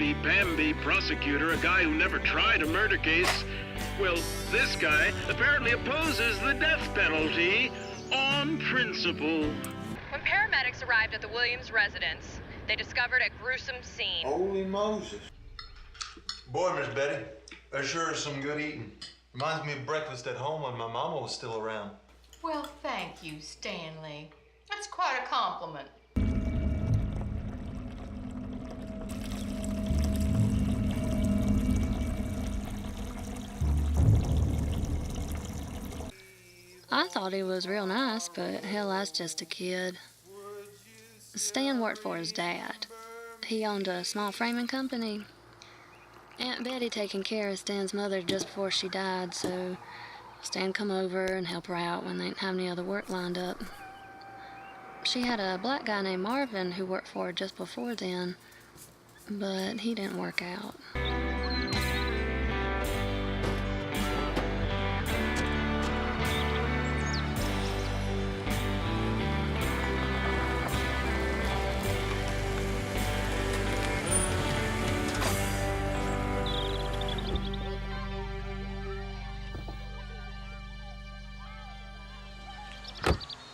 namby-pamby prosecutor, a guy who never tried a murder case. Well, this guy apparently opposes the death penalty on principle. When paramedics arrived at the Williams residence, they discovered a gruesome scene. Holy Moses. Boy, Miss Betty, there sure is some good eating. Reminds me of breakfast at home when my mama was still around. Well, thank you, Stanley. That's quite a compliment. I thought he was real nice, but hell, I was just a kid. Stan worked for his dad. He owned a small framing company. Aunt Betty taking care of Stan's mother just before she died, so Stan come over and help her out when they didn't have any other work lined up. She had a black guy named Marvin who worked for her just before then, but he didn't work out.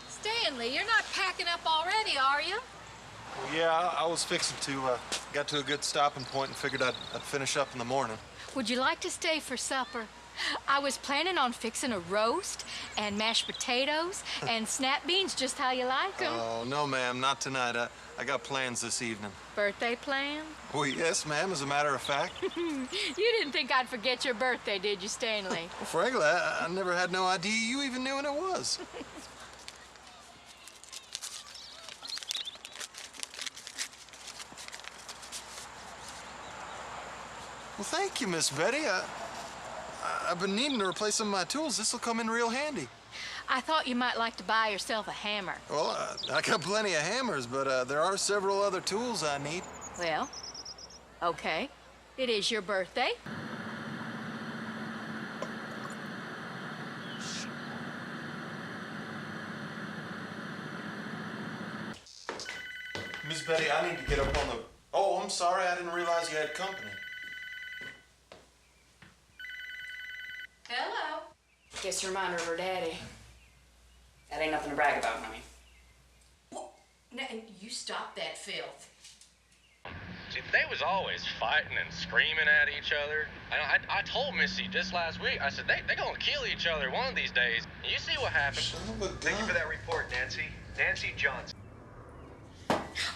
Stanley, you're not packing up already, are you? Well, yeah, I was fixing to. Got to a good stopping point and figured I'd finish up in the morning. Would you like to stay for supper? I was planning on fixing a roast and mashed potatoes and snap beans, just how you like them. Oh, no, ma'am, not tonight. I got plans this evening. Birthday plan? Well, yes, ma'am, as a matter of fact. You didn't think I'd forget your birthday, did you, Stanley? Well, frankly, I never had no idea you even knew when it was. Well, thank you, Miss Betty. I've been needing to replace some of my tools. This will come in real handy. I thought you might like to buy yourself a hammer. Well, I got plenty of hammers, but there are several other tools I need. Well, okay. It is your birthday. Miss Betty, I need to get up on the... Oh, I'm sorry. I didn't realize you had company. Hello. Guess a reminder of her daddy. That ain't nothing to brag about, honey. Well, now, you stop that filth. See, they was always fighting and screaming at each other. And I told Missy just last week, I said, they gonna kill each other one of these days. And you see what happens. Thank you for that report, Nancy. Nancy Johnson.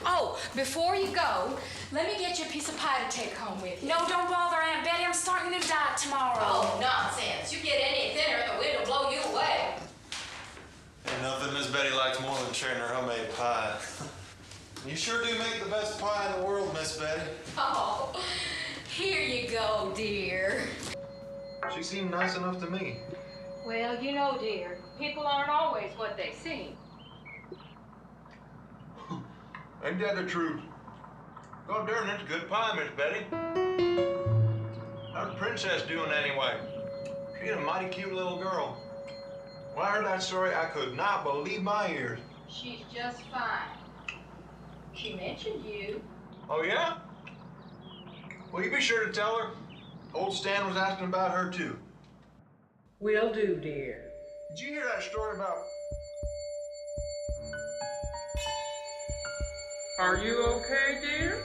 Oh, before you go, let me get you a piece of pie to take home with you. No, don't bother, Aunt Betty. I'm starting a new diet tomorrow. Oh, nonsense. You get any thinner and the wind will blow you away. Ain't nothing Miss Betty likes more than sharing her homemade pie. You sure do make the best pie in the world, Miss Betty. Oh, here you go, dear. She seemed nice enough to me. Well, you know, dear, people aren't always what they seem. Ain't that the truth? God darn, that's good pie, Miss Betty. How's the princess doing anyway? She's a mighty cute little girl. When I heard that story, I could not believe my ears. She's just fine. She mentioned you. Oh, yeah? Well, you be sure to tell her. Old Stan was asking about her, too. Will do, dear. Did you hear that story about... Are you okay, dear?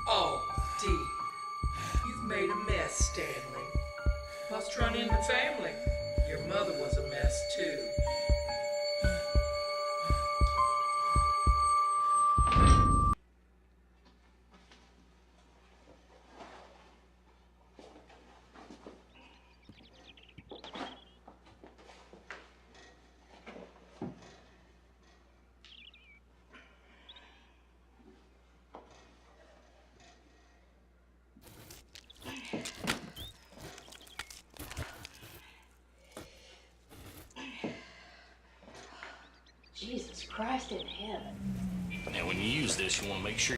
Oh, Dee, you've made a mess, Stanley. Must run in the family. Your mother was a mess, too. Jesus Christ in heaven. Now, when you use this, you want to make sure